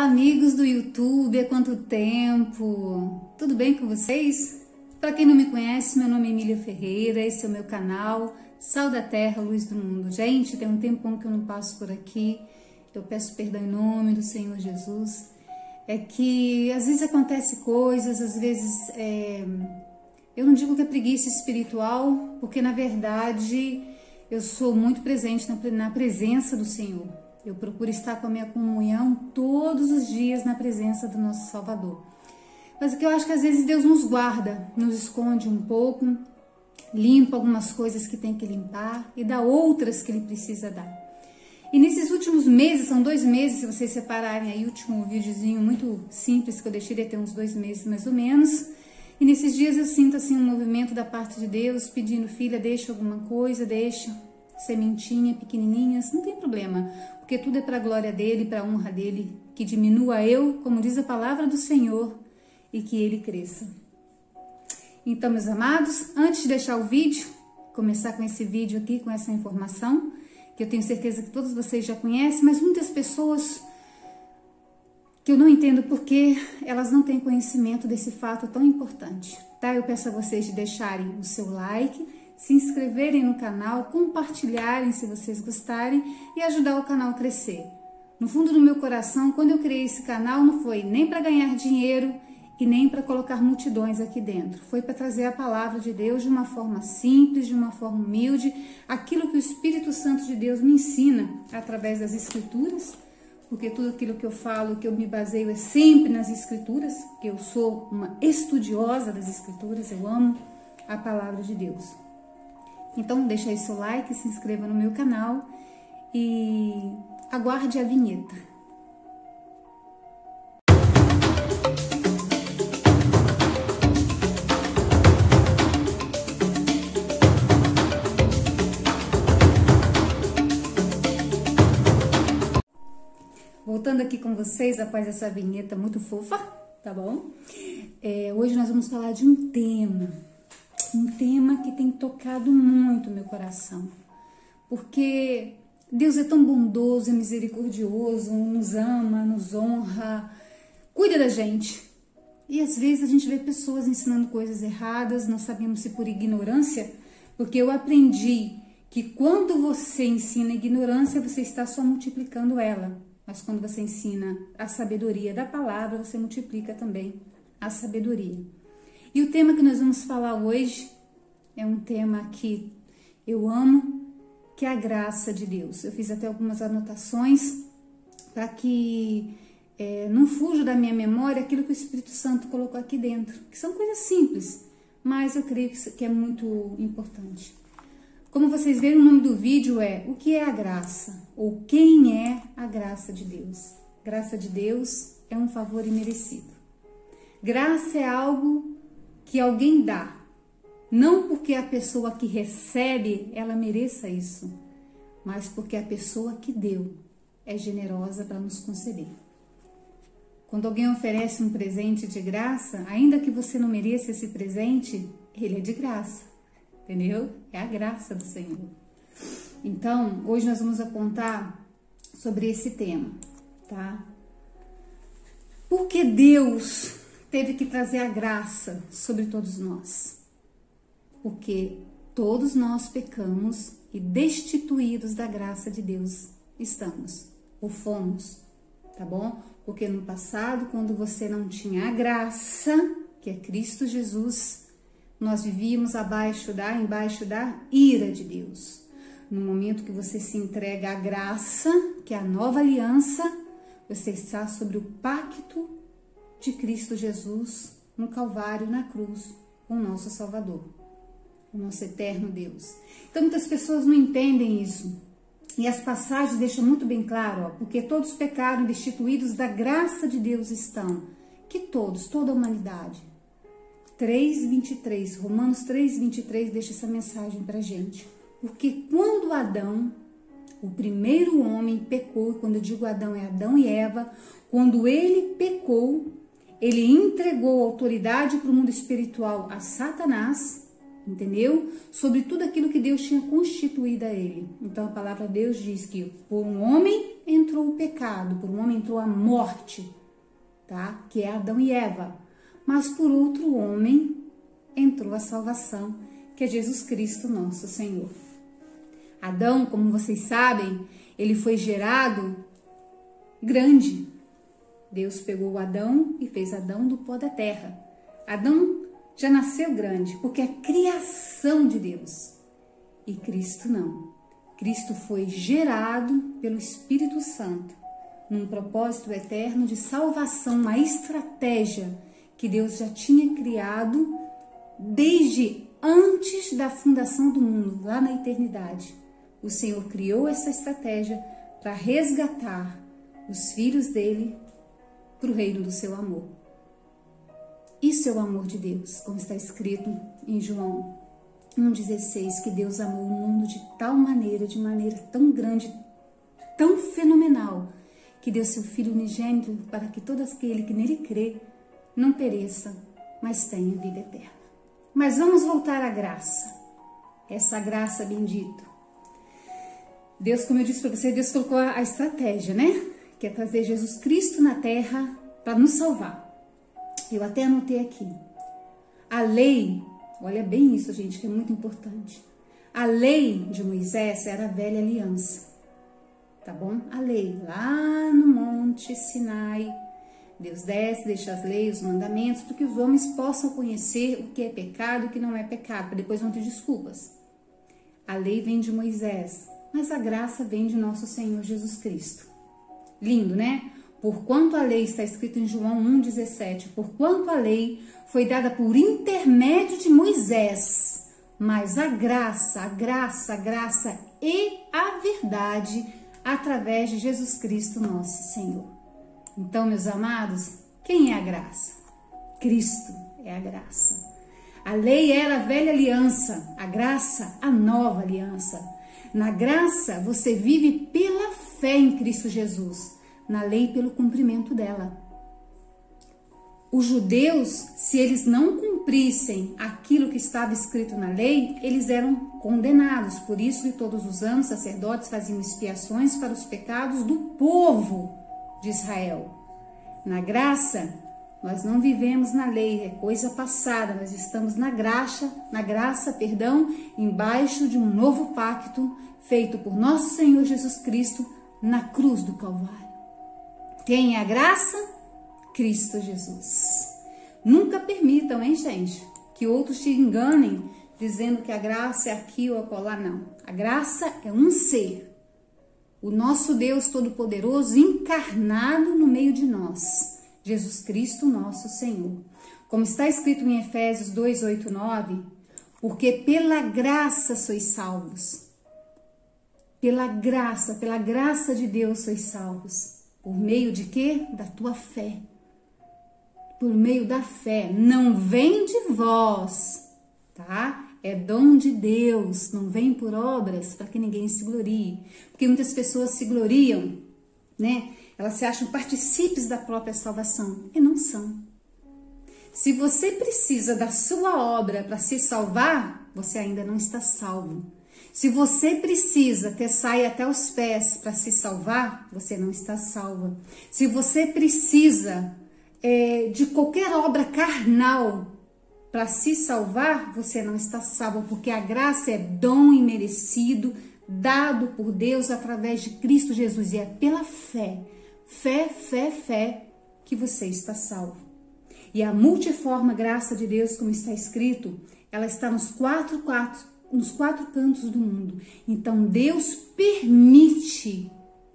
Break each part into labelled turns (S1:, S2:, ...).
S1: amigos do YouTube, há quanto tempo? Tudo bem com vocês? Para quem não me conhece, meu nome é Emília Ferreira, esse é o meu canal Sal da Terra, Luz do Mundo. Gente, tem um tempão que eu não passo por aqui, eu peço perdão em nome do Senhor Jesus. É que às vezes acontece coisas, às vezes eu não digo que é preguiça espiritual, porque na verdade eu sou muito presente na presença do Senhor. Eu procuro estar com a minha comunhão todos os dias na presença do nosso Salvador. Mas o que eu acho que às vezes Deus nos guarda, nos esconde um pouco, limpa algumas coisas que tem que limpar e dá outras que Ele precisa dar. E nesses últimos meses, são 2 meses, se vocês separarem aí o último videozinho muito simples que eu deixei, deve ter uns 2 meses mais ou menos. E nesses dias eu sinto assim um movimento da parte de Deus pedindo: filha, deixa alguma coisa, deixa sementinha, pequenininhas, não tem problema, porque tudo é para a glória dele, para a honra dele, que diminua eu, como diz a palavra do Senhor, e que ele cresça. Então, meus amados, antes de deixar o vídeo, começar com esse vídeo aqui, com essa informação, que eu tenho certeza que todos vocês já conhecem, mas muitas pessoas que eu não entendo porque elas não têm conhecimento desse fato tão importante, tá? Eu peço a vocês de deixarem o seu like, se inscreverem no canal, compartilharem se vocês gostarem e ajudar o canal a crescer. No fundo do meu coração, quando eu criei esse canal, não foi nem para ganhar dinheiro e nem para colocar multidões aqui dentro. Foi para trazer a palavra de Deus de uma forma simples, de uma forma humilde, aquilo que o Espírito Santo de Deus me ensina através das Escrituras, porque tudo aquilo que eu falo, que eu me baseio é sempre nas Escrituras, porque eu sou uma estudiosa das Escrituras, eu amo a palavra de Deus. Então deixa aí seu like, se inscreva no meu canal e aguarde a vinheta. Voltando aqui com vocês após essa vinheta muito fofa, tá bom? Hoje nós vamos falar de um tema que tem tocado muito meu coração, porque Deus é tão bondoso, é misericordioso, nos ama, nos honra, cuida da gente. E às vezes a gente vê pessoas ensinando coisas erradas, não sabemos se por ignorância, porque eu aprendi que quando você ensina ignorância, você está só multiplicando ela. Mas quando você ensina a sabedoria da palavra, você multiplica também a sabedoria. E o tema que nós vamos falar hoje é um tema que eu amo, que é a graça de Deus. Eu fiz até algumas anotações para que não fuja da minha memória aquilo que o Espírito Santo colocou aqui dentro, que são coisas simples, mas eu creio que é muito importante. Como vocês viram, o nome do vídeo é O que é a graça? Ou quem é a graça de Deus? Graça de Deus é um favor imerecido. Graça é algo que alguém dá, não porque a pessoa que recebe, ela mereça isso, mas porque a pessoa que deu é generosa para nos conceder. Quando alguém oferece um presente de graça, ainda que você não mereça esse presente, ele é de graça, entendeu? É a graça do Senhor. Então, hoje nós vamos apontar sobre esse tema, tá? Porque Deus teve que trazer a graça sobre todos nós. Porque todos nós pecamos e destituídos da graça de Deus estamos, ou fomos, tá bom? Porque no passado, quando você não tinha a graça, que é Cristo Jesus, nós vivíamos embaixo da ira de Deus. No momento que você se entrega à graça, que é a nova aliança, você está sobre o pacto de Cristo Jesus no Calvário, na cruz, o nosso Salvador, o nosso eterno Deus. Então muitas pessoas não entendem isso. E as passagens deixam muito bem claro, porque todos pecaram e destituídos da graça de Deus estão. Que todos, toda a humanidade. 3:23, Romanos 3:23 deixa essa mensagem pra gente. Porque quando Adão, o primeiro homem, pecou, quando eu digo Adão é Adão e Eva, quando ele pecou, ele entregou a autoridade para o mundo espiritual a Satanás, entendeu? Sobre tudo aquilo que Deus tinha constituído a ele. Então a palavra de Deus diz que por um homem entrou o pecado, por um homem entrou a morte. tá? Que é Adão e Eva. Mas por outro homem entrou a salvação, que é Jesus Cristo, nosso Senhor. Adão, como vocês sabem, ele foi gerado grande. Deus pegou Adão e fez Adão do pó da terra. Adão já nasceu grande, porque é criação de Deus. E Cristo não. Cristo foi gerado pelo Espírito Santo, num propósito eterno de salvação, uma estratégia que Deus já tinha criado desde antes da fundação do mundo, lá na eternidade. O Senhor criou essa estratégia para resgatar os filhos dele para o reino do seu amor. Isso é o amor de Deus, como está escrito em João 1,16, que Deus amou o mundo de tal maneira, de maneira tão grande, tão fenomenal, que deu seu Filho unigênito para que todo aquele que nele crê não pereça, mas tenha vida eterna. Mas vamos voltar à graça, essa graça bendita. Deus, como eu disse para você, Deus colocou a estratégia, né? Que é trazer Jesus Cristo na terra para nos salvar. Eu até anotei aqui. A lei, olha bem isso, gente, que é muito importante. A lei de Moisés era a velha aliança, tá bom? A lei, lá no Monte Sinai, Deus desce, deixa as leis, os mandamentos, para que os homens possam conhecer o que é pecado e o que não é pecado, para depois não ter desculpas. A lei vem de Moisés, mas a graça vem de nosso Senhor Jesus Cristo. Lindo, né? Porquanto a lei, está escrito em João 1,17, porquanto a lei foi dada por intermédio de Moisés, mas a graça e a verdade através de Jesus Cristo, nosso Senhor. Então, meus amados, quem é a graça? Cristo é a graça. A lei era a velha aliança, a graça, a nova aliança. Na graça, você vive pela fé em Cristo Jesus. Na lei, pelo cumprimento dela. Os judeus, se eles não cumprissem aquilo que estava escrito na lei, eles eram condenados. Por isso que todos os anos sacerdotes faziam expiações para os pecados do povo de Israel. Na graça, nós não vivemos na lei, é coisa passada, nós estamos na graça, embaixo de um novo pacto feito por nosso Senhor Jesus Cristo na cruz do Calvário. Quem é a graça? Cristo Jesus. Nunca permitam, hein, gente, que outros te enganem dizendo que a graça é aqui ou acolá, não. A graça é um ser, o nosso Deus Todo-Poderoso encarnado no meio de nós, Jesus Cristo, nosso Senhor. Como está escrito em Efésios 2, 8, 9, porque pela graça sois salvos. Pela graça de Deus sois salvos. Por meio de quê? Da tua fé. Por meio da fé. Não vem de vós, tá? É dom de Deus. Não vem por obras para que ninguém se glorie. Porque muitas pessoas se gloriam, né? Elas se acham partícipes da própria salvação. E não são. Se você precisa da sua obra para se salvar, você ainda não está salvo. Se você precisa ter saia até os pés para se salvar, você não está salva. Se você precisa de qualquer obra carnal para se salvar, você não está salvo, porque a graça é dom imerecido, dado por Deus através de Cristo Jesus. E é pela fé, fé, que você está salvo. E a multiforme graça de Deus, como está escrito, ela está nos quatro cantos do mundo. Então Deus permite,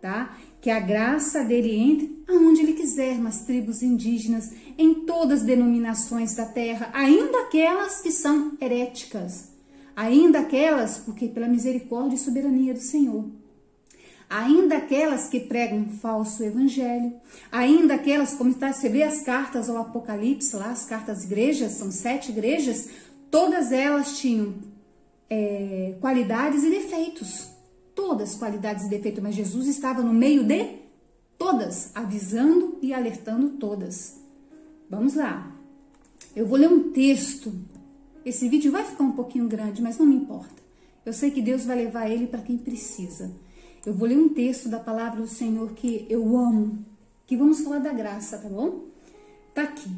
S1: tá, que a graça dele entre aonde ele quiser, nas tribos indígenas, em todas as denominações da terra, ainda aquelas que são heréticas, ainda aquelas, porque pela misericórdia e soberania do Senhor, ainda aquelas que pregam falso evangelho, ainda aquelas, como está, você vê as cartas ao Apocalipse lá, as cartas às igrejas, são 7 igrejas, todas elas tinham qualidades e defeitos, todas qualidades e defeitos, mas Jesus estava no meio de todas, avisando e alertando todas. Vamos lá, eu vou ler um texto, esse vídeo vai ficar um pouquinho grande, mas não me importa, eu sei que Deus vai levar ele para quem precisa. Eu vou ler um texto da palavra do Senhor que eu amo, que vamos falar da graça, tá bom? Tá aqui.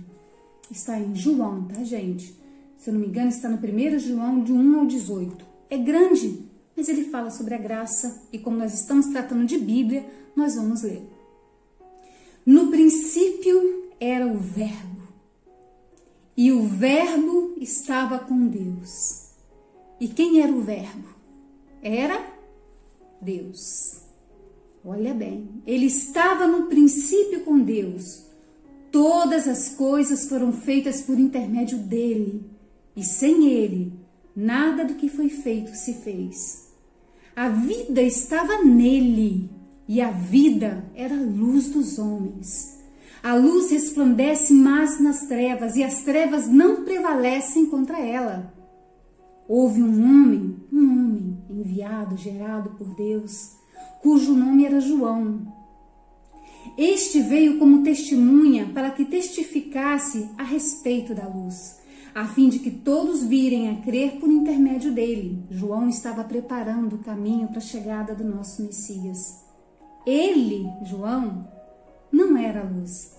S1: Está em João, tá, gente? Se eu não me engano, está no 1 João, de 1 ao 18. É grande, mas ele fala sobre a graça e como nós estamos tratando de Bíblia, nós vamos ler. No princípio era o Verbo, e o Verbo estava com Deus. E quem era o Verbo? Era Deus. Olha bem, ele estava no princípio com Deus. Todas as coisas foram feitas por intermédio dele, e sem ele, nada do que foi feito se fez. A vida estava nele, e a vida era a luz dos homens. A luz resplandece mais nas trevas, e as trevas não prevalecem contra ela. Houve um homem enviado, gerado por Deus, cujo nome era João. Este veio como testemunha para que testificasse a respeito da luz, a fim de que todos virem a crer por intermédio dele. João estava preparando o caminho para a chegada do nosso Messias. Ele, João, não era a luz,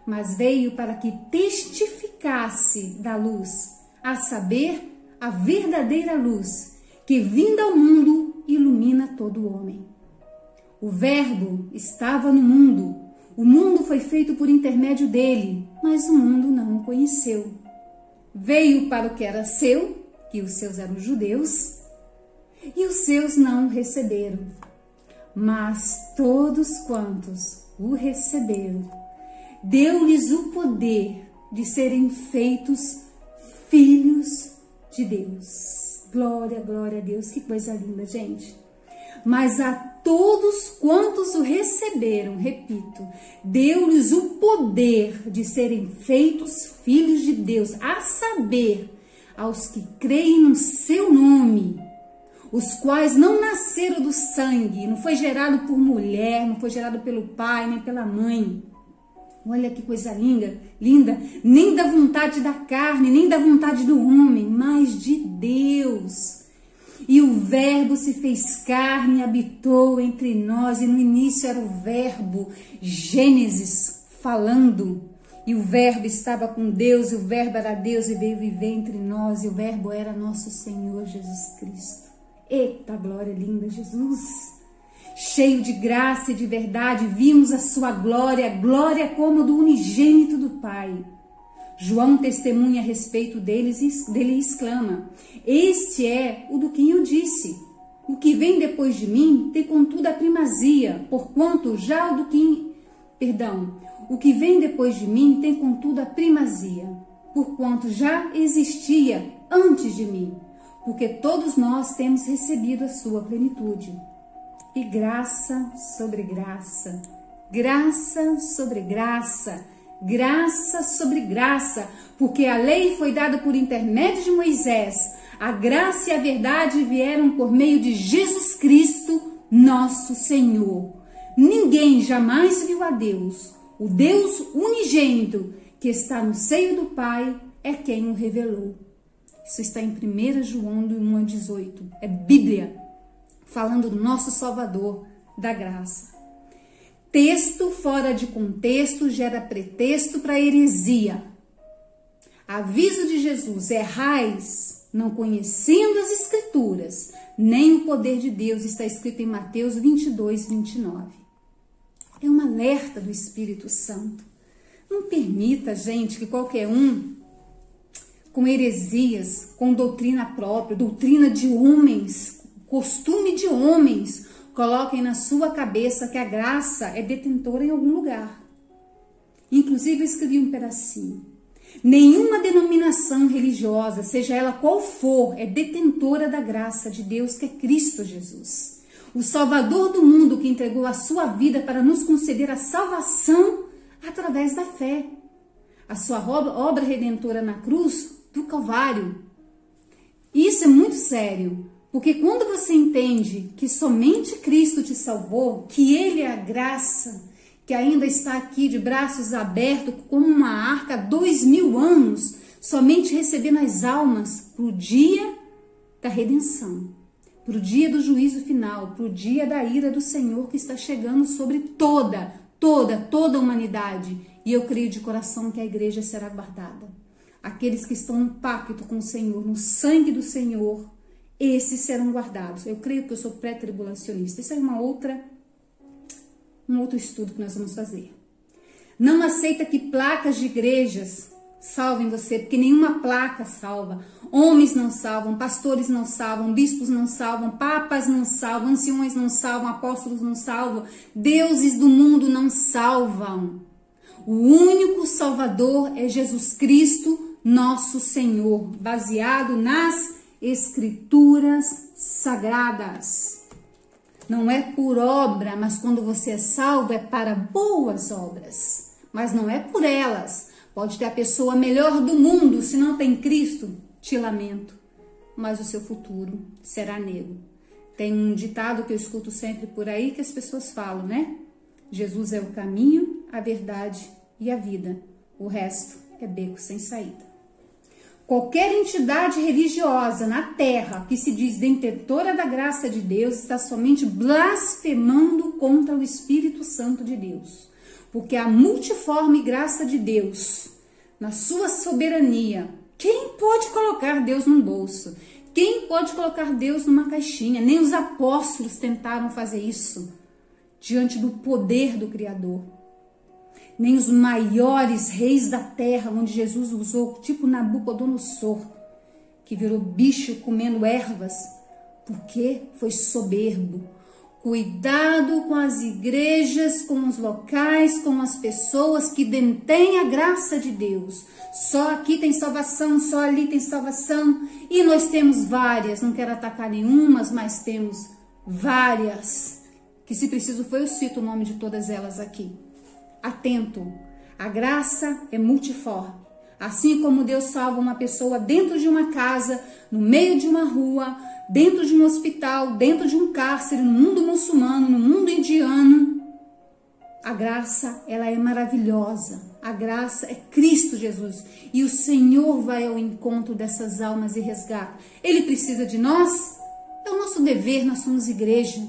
S1: mas veio para que testificasse da luz, a saber, a verdadeira luz, que vinda ao mundo ilumina todo homem. O Verbo estava no mundo, o mundo foi feito por intermédio dele, mas o mundo não o conheceu. Veio para o que era seu, que os seus eram os judeus, e os seus não o receberam. Mas todos quantos o receberam, deu-lhes o poder de serem feitos filhos de Deus. Glória, glória a Deus, que coisa linda, gente. Mas a todos quantos o receberam, repito, deu-lhes o poder de serem feitos filhos de Deus, a saber, aos que creem no seu nome, os quais não nasceram do sangue, não foi gerado por mulher, não foi gerado pelo pai, nem pela mãe. Olha que coisa linda, nem da vontade da carne, nem da vontade do homem, mas de Deus. E o Verbo se fez carne e habitou entre nós, e no início era o Verbo, Gênesis, falando. E o Verbo estava com Deus, e o Verbo era Deus e veio viver entre nós, e o Verbo era nosso Senhor Jesus Cristo. Eita, glória linda, Jesus! Cheio de graça e de verdade, vimos a sua glória, glória como do unigênito do Pai. João testemunha a respeito dele e exclama: este é o do quem eu disse. O que vem depois de mim tem contudo a primazia, porquanto já o que vem depois de mim tem contudo a primazia, porquanto já existia antes de mim, porque todos nós temos recebido a sua plenitude. E graça sobre graça, graça sobre graça, graça sobre graça, porque a lei foi dada por intermédio de Moisés, a graça e a verdade vieram por meio de Jesus Cristo, nosso Senhor. Ninguém jamais viu a Deus, o Deus unigênito que está no seio do Pai é quem o revelou. Isso está em 1 João, do 1 a 18, é Bíblia, falando do nosso Salvador, da graça. Texto fora de contexto gera pretexto para heresia. Aviso de Jesus: errais, não conhecendo as Escrituras, nem o poder de Deus, está escrito em Mateus 22, 29. É um alerta do Espírito Santo. Não permita, gente, que qualquer um, com heresias, com doutrina própria, doutrina de homens, costume de homens, coloquem na sua cabeça que a graça é detentora em algum lugar. Inclusive eu escrevi um pedacinho. Nenhuma denominação religiosa, seja ela qual for, é detentora da graça de Deus, que é Cristo Jesus. O Salvador do mundo, que entregou a sua vida para nos conceder a salvação através da fé. A sua obra redentora na cruz do Calvário. Isso é muito sério. Porque quando você entende que somente Cristo te salvou, que Ele é a graça, que ainda está aqui de braços abertos, como uma arca há 2000 anos, somente recebendo as almas para o dia da redenção, para o dia do juízo final, para o dia da ira do Senhor que está chegando sobre toda a humanidade, E eu creio de coração que a igreja será guardada. Aqueles que estão no pacto com o Senhor, no sangue do Senhor, esses serão guardados. Eu creio que eu sou pré-tribulacionista. Isso é um outro estudo que nós vamos fazer. Não aceita que placas de igrejas salvem você, porque nenhuma placa salva. Homens não salvam, pastores não salvam, bispos não salvam, papas não salvam, anciões não salvam, apóstolos não salvam, deuses do mundo não salvam. O único Salvador é Jesus Cristo, nosso Senhor, baseado nas Escrituras Sagradas. Não é por obra, mas quando você é salvo é para boas obras. Mas não é por elas. Pode ter a pessoa melhor do mundo, se não tem Cristo, te lamento, mas o seu futuro será negro. Tem um ditado que eu escuto sempre por aí que as pessoas falam, né? Jesus é o caminho, a verdade e a vida. O resto é beco sem saída. Qualquer entidade religiosa na terra que se diz detentora da graça de Deus está somente blasfemando contra o Espírito Santo de Deus. Porque a multiforme graça de Deus, na sua soberania, quem pode colocar Deus num bolso? Quem pode colocar Deus numa caixinha? Nem os apóstolos tentaram fazer isso diante do poder do Criador. Nem os maiores reis da terra, onde Jesus usou, tipo Nabucodonosor, que virou bicho comendo ervas, porque foi soberbo. Cuidado com as igrejas, com os locais, com as pessoas que detêm a graça de Deus. Só aqui tem salvação, só ali tem salvação. E nós temos várias, não quero atacar nenhumas, mas temos várias. Que se preciso eu cito o nome de todas elas aqui. Atento, a graça é multiforme. Assim como Deus salva uma pessoa dentro de uma casa, no meio de uma rua, dentro de um hospital, dentro de um cárcere, no mundo muçulmano, no mundo indiano, a graça, ela é maravilhosa. A graça é Cristo Jesus. E o Senhor vai ao encontro dessas almas e resgata. Ele precisa de nós? É o nosso dever, nós somos igreja.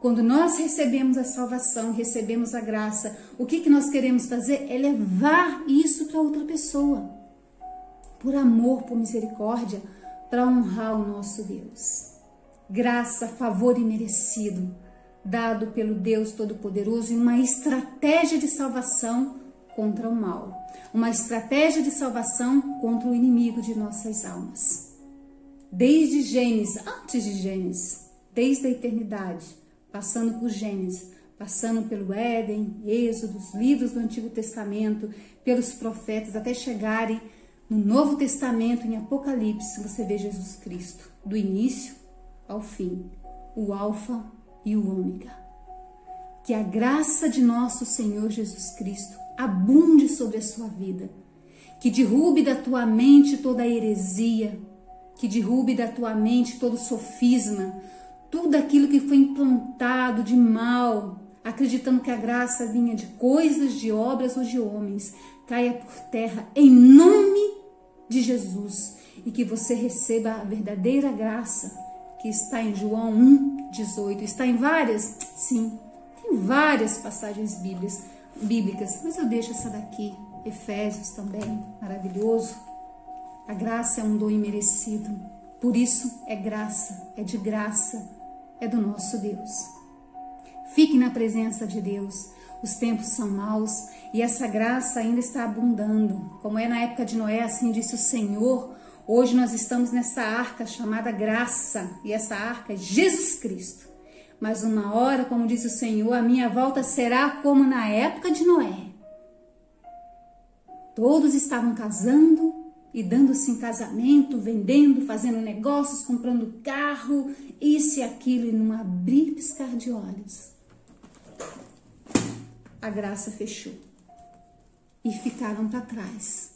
S1: Quando nós recebemos a salvação, recebemos a graça, o que nós queremos fazer é levar isso para outra pessoa. Por amor, por misericórdia, para honrar o nosso Deus. Graça, favor imerecido, dado pelo Deus Todo-Poderoso, e uma estratégia de salvação contra o mal. Uma estratégia de salvação contra o inimigo de nossas almas. Desde Gênesis, antes de Gênesis, desde a eternidade, passando por Gênesis, passando pelo Éden, Êxodo, os livros do Antigo Testamento, pelos profetas, até chegarem no Novo Testamento, em Apocalipse, você vê Jesus Cristo, do início ao fim, o Alfa e o Ômega. Que a graça de nosso Senhor Jesus Cristo abunde sobre a sua vida, que derrube da tua mente toda a heresia, que derrube da tua mente todo sofisma, tudo aquilo que foi implantado de mal, acreditando que a graça vinha de coisas, de obras ou de homens, caia por terra em nome de Jesus, e que você receba a verdadeira graça que está em João 1,18. Está em várias? Sim, tem várias passagens bíblicas, mas eu deixo essa daqui, Efésios também, maravilhoso. A graça é um dom imerecido, por isso é graça, é de graça, é do nosso Deus. Fique na presença de Deus. Os tempos são maus e essa graça ainda está abundando. Como é na época de Noé, assim disse o Senhor. Hoje nós estamos nessa arca chamada graça, e essa arca é Jesus Cristo. Mas uma hora, como disse o Senhor, a minha volta será como na época de Noé. Todos estavam casando e dando-se em casamento, vendendo, fazendo negócios, comprando carro, isso e aquilo, e num abrir e piscar de olhos, a graça fechou. E ficaram para trás,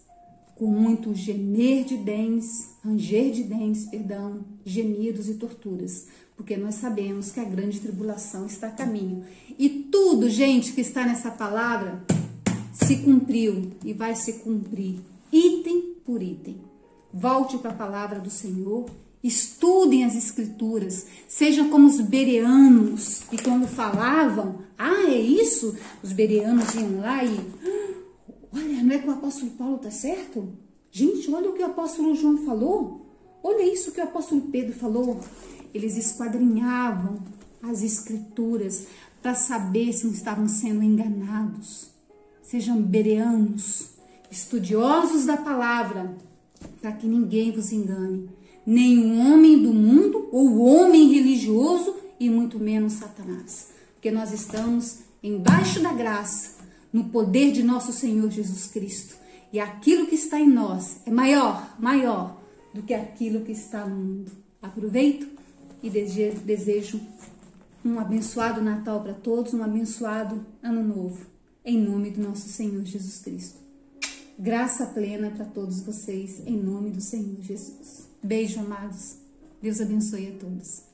S1: com muito gemer de dentes, ranger de dentes, gemidos e torturas, porque nós sabemos que a grande tribulação está a caminho. E tudo, gente, que está nessa palavra, se cumpriu e vai se cumprir, item por item. Volte para a palavra do Senhor, estudem as escrituras, sejam como os bereanos, que quando falavam, é isso, os bereanos iam lá e Olha, não é que o apóstolo Paulo está certo? Gente, olha o que o apóstolo João falou. Olha isso que o apóstolo Pedro falou. Eles esquadrinhavam as escrituras para saber se não estavam sendo enganados. Sejam bereanos, estudiosos da palavra, para que ninguém vos engane. Nem o homem do mundo ou o homem religioso e muito menos Satanás. Porque nós estamos embaixo da graça, no poder de nosso Senhor Jesus Cristo. E aquilo que está em nós é maior do que aquilo que está no mundo. Aproveito e desejo um abençoado Natal para todos, um abençoado Ano Novo, em nome do nosso Senhor Jesus Cristo. Graça plena para todos vocês, em nome do Senhor Jesus. Beijo, amados. Deus abençoe a todos.